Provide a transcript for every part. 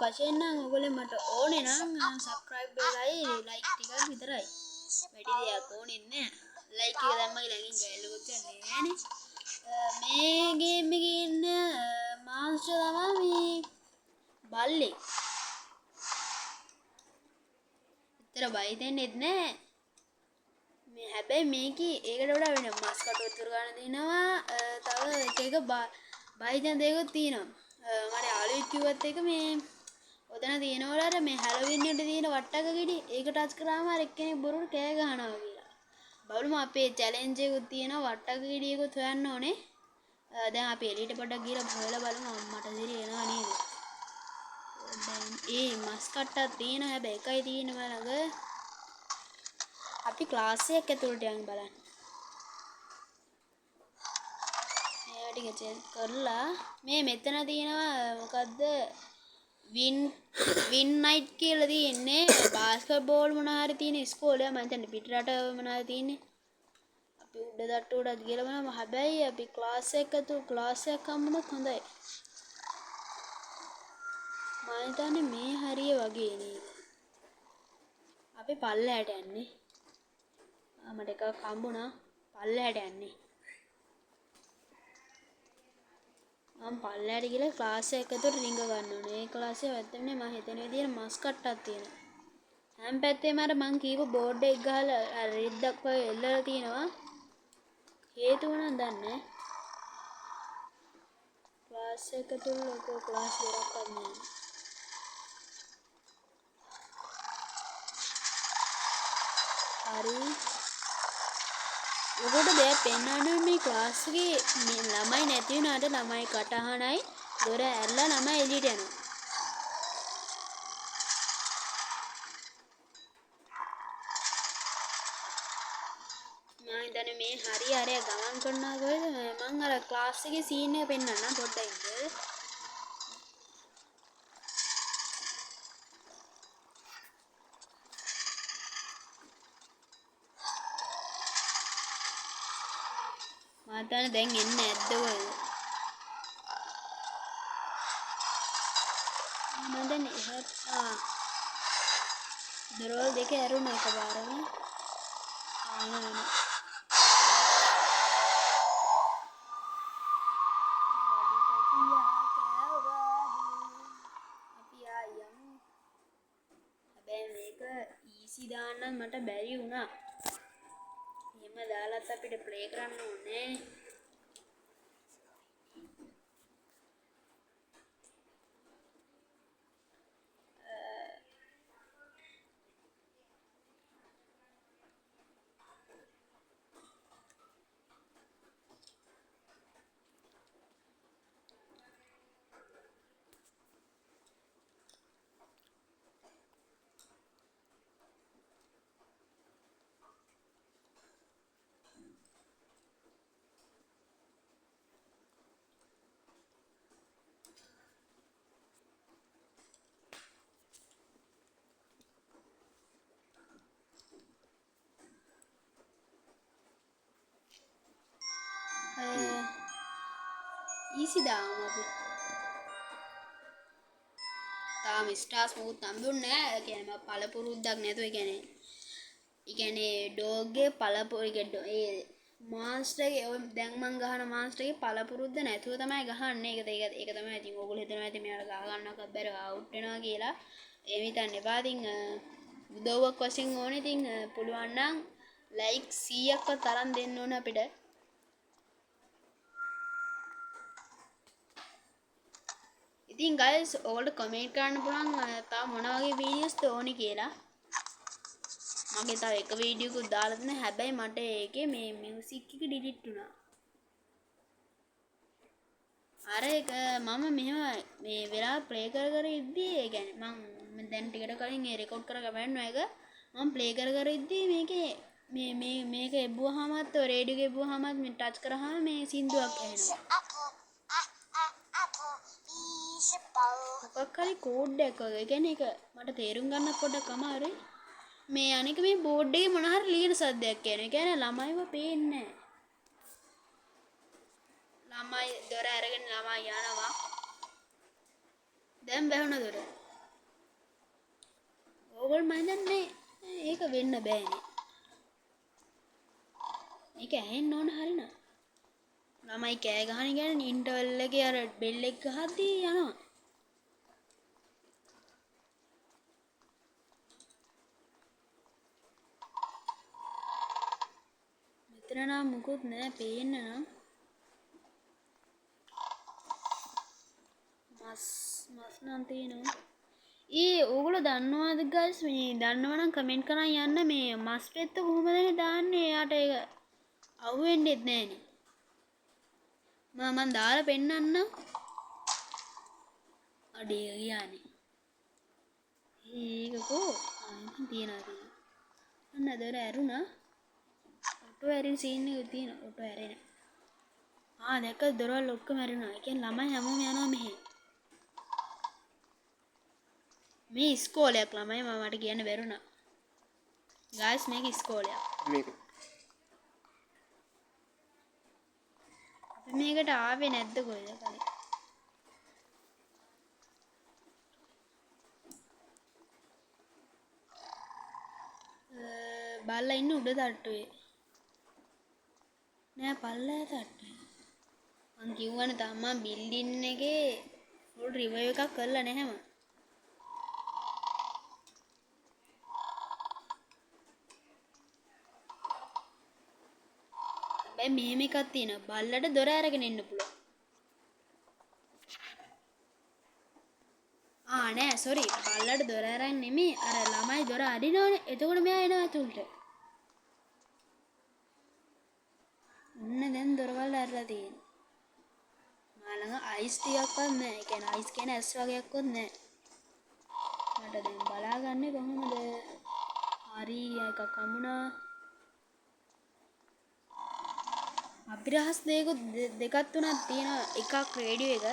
වශයෙන් නම් ඔයගොල්ලෝ මට ඕනේ නම් subscribe වෙලයි like ටිකක් විතරයි. වැඩි දෙයක් ඕනේ නැහැ. like එක දැම්ම ඊළඟින් ගෑලුවොත් යන්නේ නෑනේ. මේ ගේම් එකේ ඉන්න මාස්ටර් තමයි මේ බල්ලේ. විතර බයි දෙන්නෙත් නෑ. මේ හැබැයි මේකේ ඒකට වඩා වෙන මස්කට උතුරු ගන්න දිනවා. තව එක බයි දැන් දෙකක් තියෙනවා. මට යාළුවෙක් කිව්වත් එක මේ ඔතන තියෙනවල අර මේ හැලොවින් එකට තියෙන වට්ටක ගෙඩි ඒක ටච් කරාම අර එක්කෙනෙක් බොරුවට කෑ ගහනවා කියලා. බලමු අපේ චැලෙන්ජ් එකකුත් තියෙනවා වට්ටක ගෙඩියකුත් හොයන්න ඕනේ. දැන් අපි එළියට පොඩ්ඩක් ගිහලා හොයලා බලමු අම්මට දිරි එනවා නේද. දැන් ඒ මස් කට්ටක් තියෙන හැබැයි එකයි තියෙන්නේ මම ළඟ. අපි ක්ලාස් එකක් ඇතුළට යන් බලන්න. මේවා ටික චෙක් කරලා මේ මෙතන තියෙනවා මොකද්ද වින් නයිට් කියලා තියෙන්නේ බාස්කට් බෝල් මොනවා හරි තියෙන ඉස්කෝලේ මම හිතන්නේ පිටරට මොනවද තියෙන්නේ. අපි උඩ දට්ට උඩත් ගිහලා බලමු. හැබැයි අපි ක්ලාස් එකකට ක්ලාස් එකක් හම්බුනොත් හොඳයි. මම හිතන්නේ මේ හරිය වගේ නේද. අපි පල්ලයට යන්නේ. මට එකක් හම්බුණා පල්ලයට යන්නේ. මම පල්ලයට ගිහලා ක්ලාස් එකකට රිංග ගන්න ඕනේ. ඒ ක්ලාස් එක වැත්තේ මම හිතන විදිහට මස් කට්ටක් තියෙනවා. හැම පැත්තේම අර මං කීප බෝඩ් එක ගහලා රෙද්දක් වගේ එල්ලලා තියෙනවා. හේතුව නම් දන්නේ නැහැ. ක්ලාස් එක තුල ලොකෝ ක්ලාස් දෙකක්වත් නැහැ. හරි. ඔකට දෙයක් පෙන්වන්න මේ ක්ලාස් එකේ මේ ළමයි නැති වුණාට ළමයි කටහනයි දොර ඇරලා ළමයි එළියට යනවා. මම හිතන්නේ මේ හරි හරිය ගමන් කරනවා කොහෙද මම අර ක්ලාස් එකේ සීන් එක පෙන්වන්නම් පොඩ්ඩක් ඉන්න. මාතන දැන් එන්නේ නැද්ද කොහෙද? මම දැන් එහෙත් දරවල් දෙක ඇරුණා එකපාරම. ආනන. අපි ආයම්. හැබැයි මේක ඊසි දාන්න මට බැරි වුණා. එහෙම දාලත් අපිට ප්ලේ කරන්න ඕනේ. ඊසි දාමු අපි. තාම ස්ටාර්ස් මොකුත් හම්බුන්නේ නැහැ. ඒ කියන්නේ මම පළපුරුද්දක් නැතුව ඒ කියන්නේ ඩොග් ගේ පළපුරු ඒ මාස්ටර්ගේ දැන් මං ගහන මාස්ටර්ගේ පළපුරුද්ද නැතුව තමයි ගහන්නේ. ඒක තමයි ඉතින් ඕගොල්ලෝ හිතනවා ඇති මෙයාලා ගහ ගන්නවත් බැරි අවුට් වෙනවා කියලා. එහෙම හිතන්න එපා. ඉතින් උදව්වක් වශයෙන් ඕනේ. ඉතින් පුළුවන් නම් ලයික් 100ක්වත් තරම් දෙන්න ඕන අපිට. ඉතින් guys ඔයාලට කමෙන්ට් කරන්න පුළුවන් තා මොන වගේ වීඩියෝස්ද ඕනේ කියලා. මගේ තව එක වීඩියෝකුත් දාලා තියෙනවා. හැබැයි මට ඒකේ මේ මියුසික් එක ඩිලීට් වුණා. අර එක මම මෙහෙම මේ වෙලාව ප්ලේ කර ඉද්දී ඒ කියන්නේ මම දැන් ටිකට කලින් ඒ රෙකෝඩ් කරගෙන එක මම ප්ලේ කර ඉද්දී මේකේ මේක එබ්බුවාමත් රේඩියෝ එක එබ්බුවාමත් මේ ටච් කරාම මේ සින්දුවක් ඇහෙනවා. මොකක් හරි කෝඩ් එකක් වගේ. ඒ කියන්නේ ඒක මට තේරුම් ගන්න පොඩ්ඩක් අමාරුයි. මේ අනික මේ බෝඩ් එකේ මොන හරි ලියන සද්දයක් කියනවා. ඒ කියන්නේ ළමයිව පේන්නේ නැහැ. ළමයි දොර අරගෙන ළමයි යනවා. දැන් වැහුණ දොර. ඕගොල්ලෝ මම හිතන්නේ ඒක වෙන්න බෑනේ. මේක ඇහෙන්න ඕන හරිනා. ළමයි කෑ ගහන කියන්නේ ඉන්ටර්වල් එකේ අර බෙල් එක ගහද්දී යනවා. මෙතන නම් මුකුත් නෑ පේන්න නම්. මස් නම් තියෙනවා. ඕගොල්ලෝ දන්නවද ගයිස් මේ දන්නවනම් කමෙන්ට් කරන් යන්න මේ මස් පෙත්ත කොහොමද දාන්නේ එයාට ඒක අහුවෙන්නෙත් නෑනේ. මම දාලා පෙන්නන්න. අඩේ ගියානේ. ඒකකෝ ඉතින් තියනවා. අන්න දොර ඇරුණා. ඔටෝ ඇරින් සීන් එක තියෙනවා. ඔටෝ ඇරෙන. දැක්ක දොරවල් ඔක්කොම ඇරුණා. ඒ කියන්නේ ළමයි හැමෝම යනවා මෙහෙ. මේ ඉස්කෝලයක් ළමයි මට කියන්න බැරුණා. ගයිස් මේක ඉස්කෝලයක්. මේක. අපි මේකට ආවේ නැද්ද කොහෙද කලින්? බල්ලා ඉන්න උඩ තට්ටුවේ. නෑ පල්ලෑ තට්ටුවේ. මං කිව්වනේ තාම බිල්ඩින් එකේ ෆුල් රිවයිව් එකක් කරලා නැහැ මං. හැබැයි මෙහෙම එකක් තියෙනවා. බල්ලට දොර අරගෙන එන්න පුළුවන්. නෑ සෝරි. බල්ලට දොර අරන් නෙමෙයි. අර ළමයි දොර අරිනවනේ. එතකොට මෙයා එනවා ඇතුළට. ඔන්න දැන් දොරවල් ඇරලා තියෙනවා. මාළඟ අයිස් ටිකක්වත් නැහැ. ඒ කියන්නේ අයිස් කියන ඇස් වගේක්වත් නැහැ. මට දැන් බලාගන්නේ කොහොමද? හරි එකක් හම්බුණා. අභිරහස් දෙකක් තුනක් තියෙනවා. එකක් රේඩියෝ එක.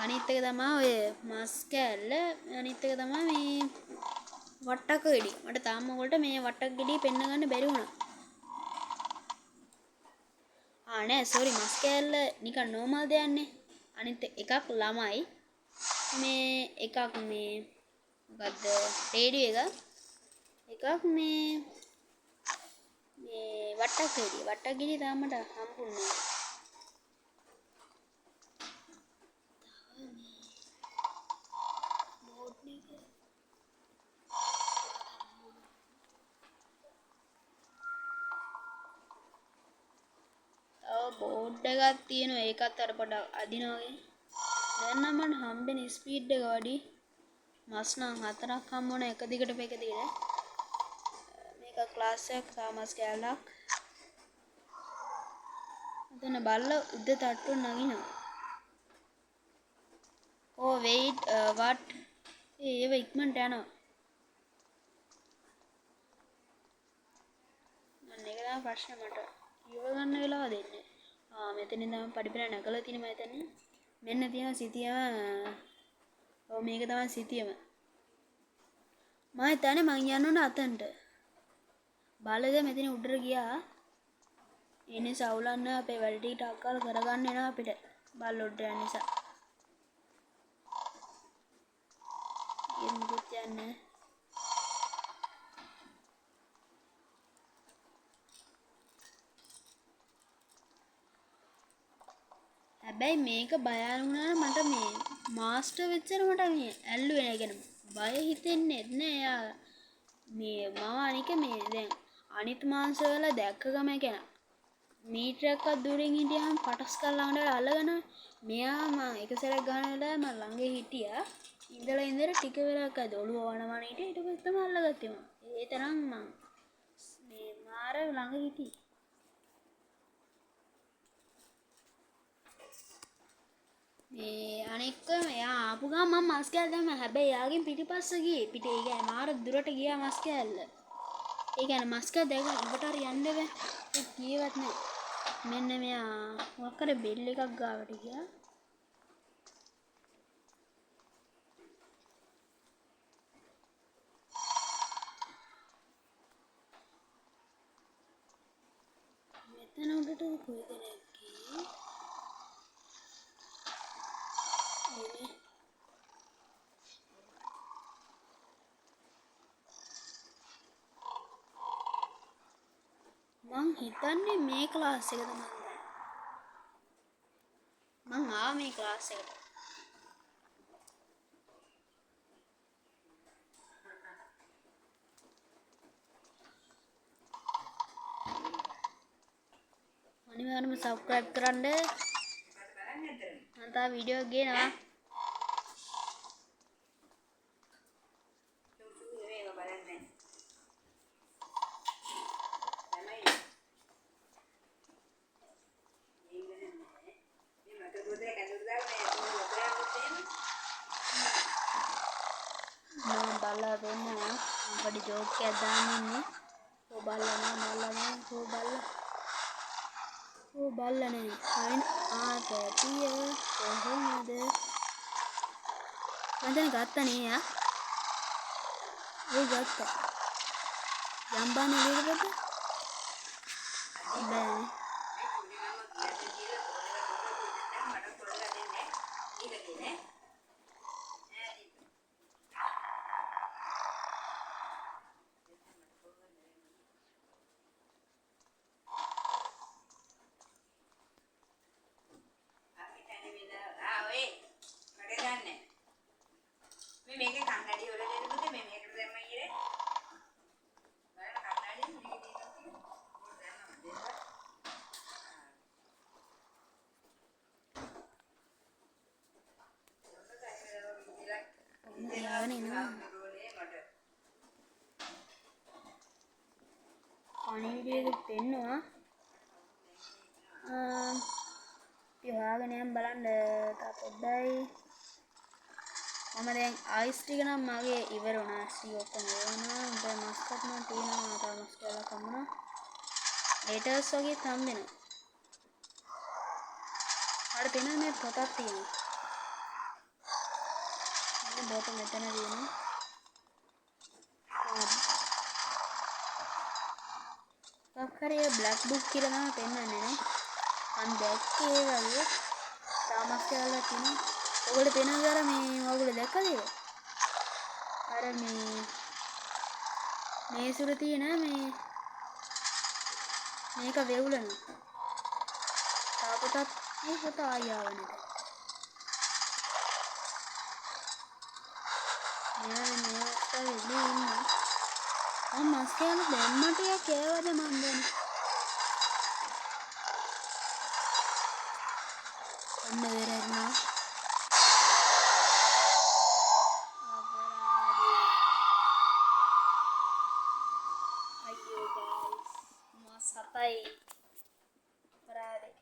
අනිත් එක තමයි ඔය මස් කෑල්ල. අනිත් එක තමයි මේ වට්ටක්ක ගෙඩි. මට තාම ඔයගොල්ලන්ට මේ වට්ටක්ක ගෙඩිය පෙන්න ගන්න බැරි වුණා. නෑ සෝරි මස් කෑල්ල නිකන් නෝමල් දෙයක්නේ. අනිත් එකක් ළමයි. මේ එකක් මේ මොකද්ද රේඩියෝ එක. එකක් මේ වට්ටක්ක ගෙඩිය. වට්ටක්ක ගෙඩිය තාම මට හම්බුන්නේ නෑ. බෝඩ් එකක් තියෙනවා. ඒකත් අර පොඩක් අදිනවා වගේ. දැන් නම් මට හම්බෙන ස්පීඩ් එක වැඩි. මස් නම් 4ක් හම්බුණා එක දිගට මේක දිගට. මේක ක්ලාස් එකක් සාමස් කෑල්ලක්. එතන බල්ල උඩ තට්ටුව නගිනවා. wait what? ඒව ඉක්මනට යනවා. මම ඒක තමයි ප්‍රශ්නේ මට. ඉව ගන්න වෙලාව දෙන්නේ. මෙතනින් තමයි පඩිපෙළ නැගලා තියෙන මම හිතන්නේ. මෙන්න තියෙන සිතියම. මේක තමයි සිතියම. මම හිතන්නේ මං යන්න ඕන අතන්ට. බාලද මෙතන උඩට ගියා. එන්නේ සවුලන්න අපේ වැඩ ටික ටක්කල් කරගන්න එනවා අපිට. බාල උඩට යන නිසා. එමුකුත් යන්නේ. හැබැයි මේක බයන් වුණා මට මේ මාස්ටර් වෙච්චර මට මේ ඇල්ලුවේ නැහැ කියන බය හිතෙන්නේ නැහැ. යා මේ මම අනික මේ දැන් අනිත් මාංශ වල දැක්ක ගම කියන මීටරයක්වත් දුරින් හිටියම පටස් කරලා ළඟට අල්ලගෙන මෙයා මම එක සැරයක් ගහන වෙලාවේ මම ළඟ හිටියා. ඉඳලා ටික වෙලාවක් අද ඔළුව වනවන හිටියා. ඊට පස්සේ තමයි අල්ලගත්තේ මම. ඒ තරම් මම මේ මාර ළඟ හිටියේ. අනෙක් එයා ආපු ගමන් මම මස් කෑල්ල දැම්මා. හැබැයි එයාගෙන් පිටිපස්ස ගියේ. පිටේ ඒ කියන්නේ මාර දුරට ගියා මස් කෑල්ල. ඒ කියන්නේ මස් කෑල්ල දැක ඔබට හරි යන්න බෑ. ඒ කීවත් නෑ. මෙන්න මෙයා මොකක් කර බෙල් එකක් ගාවට ගියා. මෙතන උඩට කොයිද නැග්ගේ? මං හිතන්නේ මේ ක්ලාස් එකද මං ආවා මේ ක්ලාස් එකට. අනිවාර්යයෙන්ම subscribe කරන්න. මම තා වීඩියෝ ගේනවා. මම බලලා දෙන්නවා. පොඩි ජෝක් එකක් දාන්න ඉන්නේ. ඕ බල්ලා නේ. අයින් ආතතිය කොහොමද? මම දැන් ගත්තනේ යා. ඒ ගත්තා. යම්බානේ නේද? බෑ. අනිවිඩියක පෙන්නවා. හොයාගෙන යම් බලන්න තා පොඩ්ඩයි. මම දැන් ආයිස් ටික නම් මගේ ඉවර වුණා. ශ්‍රී ඔක්කොම වුණා. දැන් මස්කට් නම් තියෙනවා. තා මස් කියලා කමුණා. ලේටර්ස් වගේ හම්බෙනවා. අර පෙනෙන මේ පොතක් තියෙනවා. මේ බෝත මෙතන තියෙනවා. ඔක්කරේ බ්ලැක් බුක් කියලා නම් පෙන්නන්නේ නේ. අන් දැක්කේ වගේ තාමස් කියලා තියෙනවා. ඔයගොල්ලෝ පේනවද අර මේ ඔයගොල්ලෝ දැක්කද ඒක? අර මේ සුර තියෙන මේක වෙවුලන. තාපතත් මේ පොත ආයවන්නට. මේ අවස්ථාවේ ඉන්නේ. මස් කියලා දැම්මට කෑවද මන් දැන්. අන්න වෙරෙන්නා. අයියෝ ගයිස්. මස් හතයි. අපරාධේ.